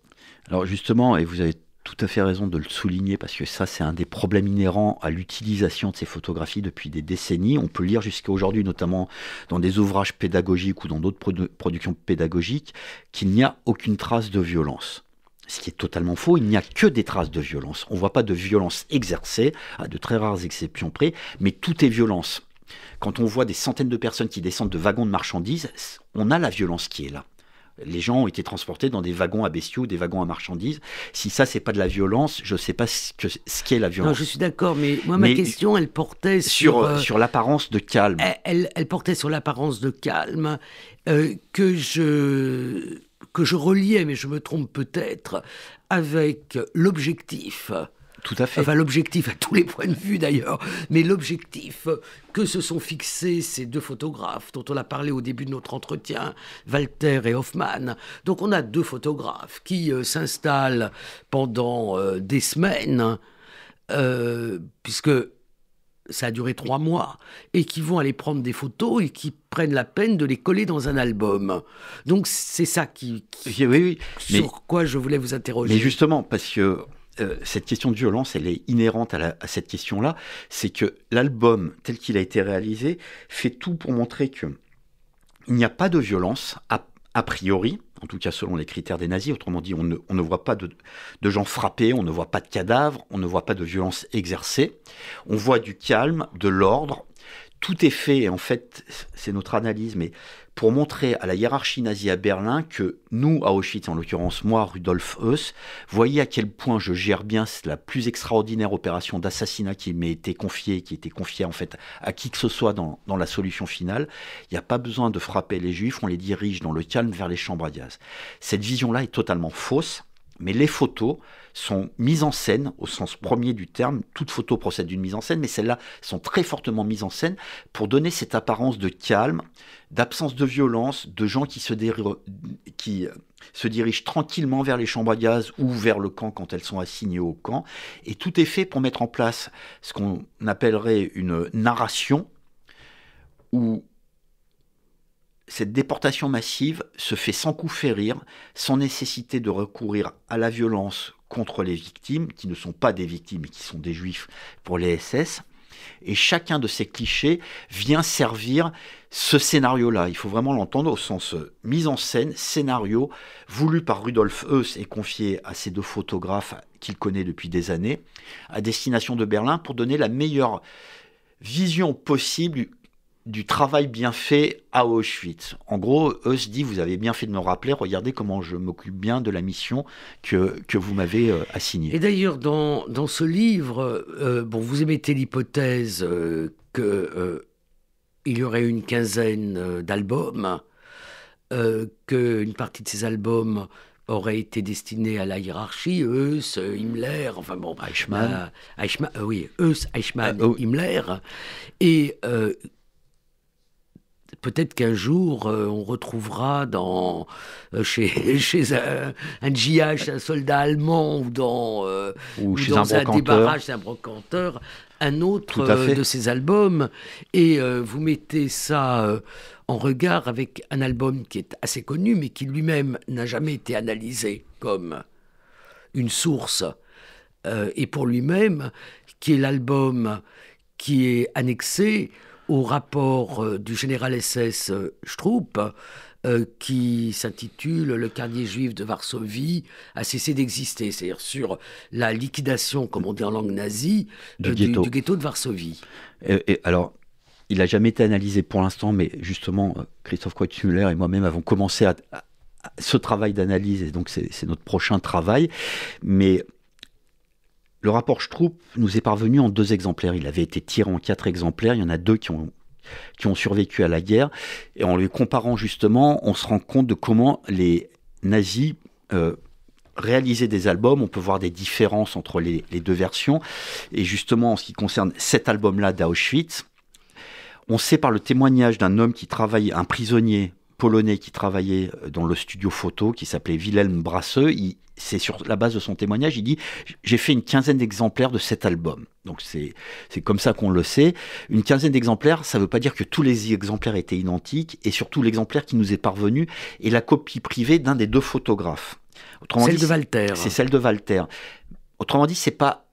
Alors justement, et vous avez tout à fait raison de le souligner, parce que ça, c'est un des problèmes inhérents à l'utilisation de ces photographies depuis des décennies. On peut lire jusqu'à aujourd'hui, notamment dans des ouvrages pédagogiques ou dans d'autres productions pédagogiques, qu'il n'y a aucune trace de violence. Ce qui est totalement faux, il n'y a que des traces de violence. On ne voit pas de violence exercée, à de très rares exceptions près, mais tout est violence. Quand on voit des centaines de personnes qui descendent de wagons de marchandises, on a la violence qui est là. Les gens ont été transportés dans des wagons à bestiaux, des wagons à marchandises. Si ça, c'est pas de la violence, je ne sais pas ce qu'est la violence. Non, je suis d'accord, mais moi, ma question, elle portait sur l'apparence de calme. Elle portait sur l'apparence de calme que je reliais, mais je me trompe peut-être, avec l'objectif. Tout à fait. Enfin, l'objectif, à tous les points de vue d'ailleurs, mais l'objectif que se sont fixés ces 2 photographes dont on a parlé au début de notre entretien, Walter et Hoffmann. Donc on a 2 photographes qui s'installent pendant des semaines puisque ça a duré 3 mois, et qui vont aller prendre des photos et qui prennent la peine de les coller dans un album. Donc c'est ça oui, sur quoi je voulais vous interroger. Mais justement, parce que cette question de violence, elle est inhérente à cette question-là, c'est que l'album, tel qu'il a été réalisé, fait tout pour montrer qu'il n'y a pas de violence, a priori, en tout cas selon les critères des nazis. Autrement dit, on ne voit pas de gens frappés, on ne voit pas de cadavres, on ne voit pas de violence exercée. On voit du calme, de l'ordre. Tout est fait, et en fait, c'est notre analyse, mais pour montrer à la hiérarchie nazie à Berlin que nous, à Auschwitz, en l'occurrence moi, Rudolf Höss, voyez à quel point je gère bien la plus extraordinaire opération d'assassinat qui était confiée en fait à qui que ce soit dans la solution finale. Il n'y a pas besoin de frapper les Juifs, on les dirige dans le calme vers les chambres à gaz. Cette vision-là est totalement fausse, mais les photos sont mises en scène au sens premier du terme. Toute photo procède d'une mise en scène, mais celles-là sont très fortement mises en scène pour donner cette apparence de calme, d'absence de violence, de gens qui se dirigent tranquillement vers les chambres à gaz ou vers le camp quand elles sont assignées au camp. Et tout est fait pour mettre en place ce qu'on appellerait une narration où cette déportation massive se fait sans coup férir, sans nécessité de recourir à la violence contre les victimes, qui ne sont pas des victimes, mais qui sont des juifs pour les SS. Et chacun de ces clichés vient servir ce scénario-là. Il faut vraiment l'entendre au sens mise en scène, scénario, voulu par Rudolf Höss et confié à ces 2 photographes qu'il connaît depuis des années, à destination de Berlin, pour donner la meilleure vision possible du travail bien fait à Auschwitz. En gros, Höss dit, vous avez bien fait de me rappeler, regardez comment je m'occupe bien de la mission que vous m'avez assignée. Et d'ailleurs, dans ce livre, vous émettez l'hypothèse qu'il y aurait une quinzaine d'albums, qu'une partie de ces albums aurait été destinée à la hiérarchie, Höss, Himmler, Eichmann. Höss, Eichmann, Himmler, et peut-être qu'un jour, on retrouvera chez un GH, un soldat allemand, ou chez dans un débarrage, un brocanteur, un autre de ces albums. Et vous mettez ça en regard avec un album qui est assez connu, mais qui lui-même n'a jamais été analysé comme une source. Et pour lui-même, qui est l'album qui est annexé au rapport du général SS Stroop, qui s'intitule « Le quartier juif de Varsovie a cessé d'exister », c'est-à-dire sur la liquidation, comme on dit en langue nazie, du ghetto de Varsovie. Et alors, il n'a jamais été analysé pour l'instant, mais justement, Christophe Kreutzmüller et moi-même avons commencé à ce travail d'analyse, et donc c'est notre prochain travail. Mais le rapport Stroop nous est parvenu en 2 exemplaires. Il avait été tiré en 4 exemplaires. Il y en a 2 qui ont survécu à la guerre. Et en les comparant justement, on se rend compte de comment les nazis réalisaient des albums. On peut voir des différences entre les 2 versions. Et justement, en ce qui concerne cet album-là d'Auschwitz, on sait par le témoignage d'un homme qui travaillait, un prisonnier polonais qui travaillait dans le studio photo, qui s'appelait Wilhelm Brasse. C'est sur la base de son témoignage, il dit « J'ai fait une quinzaine d'exemplaires de cet album ». Donc c'est comme ça qu'on le sait. Une quinzaine d'exemplaires, ça ne veut pas dire que tous les exemplaires étaient identiques, et surtout l'exemplaire qui nous est parvenu est la copie privée d'un des 2 photographes. Celle de Walter. C'est celle de Walter. Autrement dit, ce n'est pas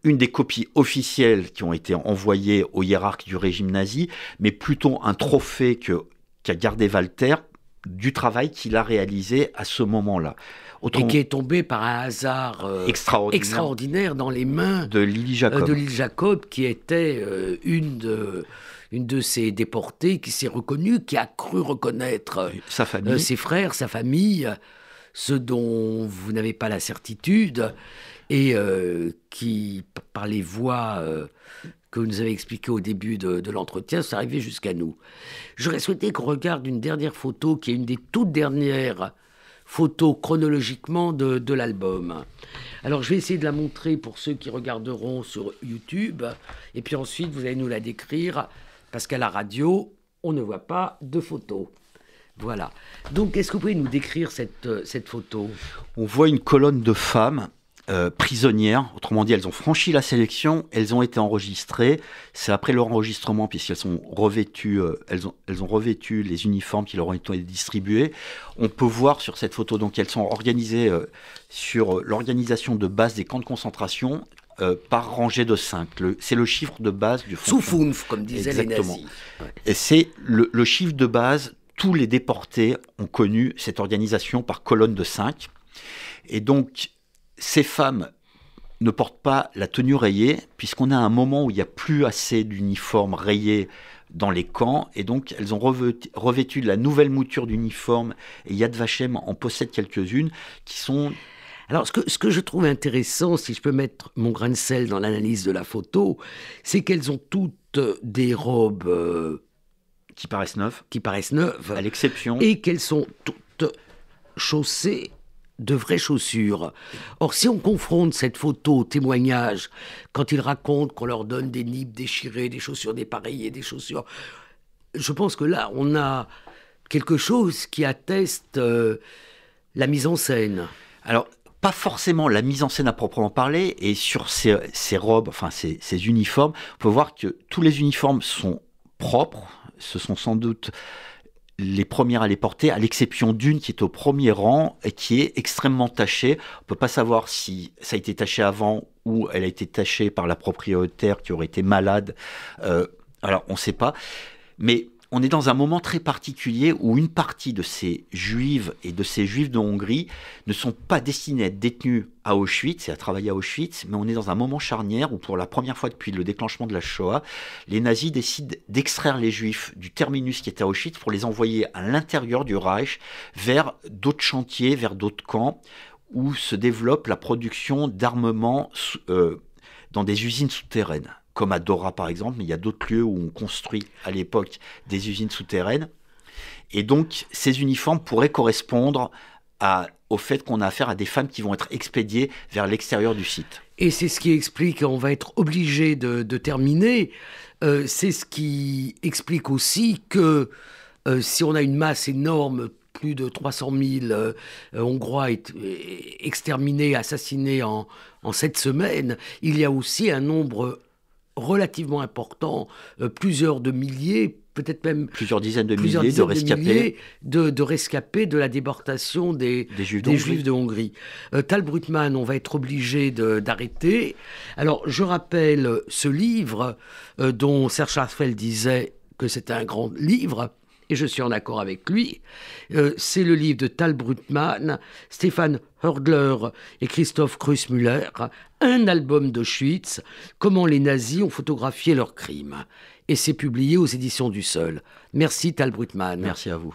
une des copies officielles qui ont été envoyées aux hiérarques du régime nazi, mais plutôt un trophée qu'a gardé Walter du travail qu'il a réalisé à ce moment-là. Et qui est tombé par un hasard extraordinaire dans les mains de Lily Jacob. Qui était une de ces déportées qui s'est reconnue, qui a cru reconnaître sa famille, ses frères, sa famille, ceux dont vous n'avez pas la certitude, et qui, par les voies que vous nous avez expliquées au début de l'entretien, c'est arrivé jusqu'à nous. J'aurais souhaité qu'on regarde une dernière photo, qui est une des toutes dernières photos chronologiquement de l'album. Alors je vais essayer de la montrer pour ceux qui regarderont sur YouTube, et puis ensuite vous allez nous la décrire, parce qu'à la radio, on ne voit pas de photos. Voilà. Donc, est-ce que vous pouvez nous décrire cette photo ? On voit une colonne de femmes prisonnières. Autrement dit, elles ont franchi la sélection, elles ont été enregistrées. C'est après leur enregistrement, puisqu'elles ont revêtu, elles ont revêtu les uniformes qui leur ont été distribués. On peut voir sur cette photo, donc elles sont organisées sur l'organisation de base des camps de concentration par rangée de 5. C'est le chiffre de base du fonds. Soufounf, comme disaient Exactement. les nazis. Ouais. Et c'est le chiffre de base. Tous les déportés ont connu cette organisation par colonne de 5. Et donc, ces femmes ne portent pas la tenue rayée, puisqu'on a un moment où il n'y a plus assez d'uniformes rayés dans les camps, et donc elles ont revêtu de la nouvelle mouture d'uniforme, et Yad Vashem en possède quelques-unes, qui sont... Alors, ce que je trouve intéressant, si je peux mettre mon grain de sel dans l'analyse de la photo, c'est qu'elles ont toutes des robes... qui paraissent neuves. À l'exception... Et qu'elles sont toutes chaussées de vraies chaussures. Or, si on confronte cette photo au témoignage, quand ils racontent qu'on leur donne des nippes déchirées, des chaussures dépareillées, des chaussures... Je pense que là, on a quelque chose qui atteste la mise en scène. Alors, pas forcément la mise en scène à proprement parler, et sur ces robes, enfin ces uniformes, on peut voir que tous les uniformes sont propres. Ce sont sans doute les premières à les porter, à l'exception d'une qui est au premier rang et qui est extrêmement tachée. On ne peut pas savoir si ça a été taché avant ou elle a été tachée par la propriétaire qui aurait été malade. Alors, on ne sait pas. Mais on est dans un moment très particulier où une partie de ces juives et de ces juifs de Hongrie ne sont pas destinés à être détenus à Auschwitz et à travailler à Auschwitz, mais on est dans un moment charnière où, pour la première fois depuis le déclenchement de la Shoah, les nazis décident d'extraire les juifs du terminus qui était à Auschwitz pour les envoyer à l'intérieur du Reich vers d'autres chantiers, vers d'autres camps où se développe la production d'armements dans des usines souterraines, comme à Dora par exemple, mais il y a d'autres lieux où on construit à l'époque des usines souterraines. Et donc, ces uniformes pourraient correspondre au fait qu'on a affaire à des femmes qui vont être expédiées vers l'extérieur du site. Et c'est ce qui explique, on va être obligé de terminer, c'est ce qui explique aussi que si on a une masse énorme, plus de 300 000 Hongrois exterminés, assassinés en 7 semaines, il y a aussi un nombre relativement important, plusieurs de milliers, peut-être même plusieurs dizaines de milliers de rescapés. De rescapés de la déportation des Juifs de Hongrie. Tal Brutman, on va être obligé d'arrêter. Alors, je rappelle ce livre dont Serge Schaffeldt disait que c'était un grand livre, et je suis en accord avec lui. C'est le livre de Tal Brutman, Stefan Hördler et Christoph Kreutzmüller, un album d'Auschwitz, comment les nazis ont photographié leurs crimes. Et c'est publié aux éditions du Seul. Merci Tal Brutman. Merci à vous.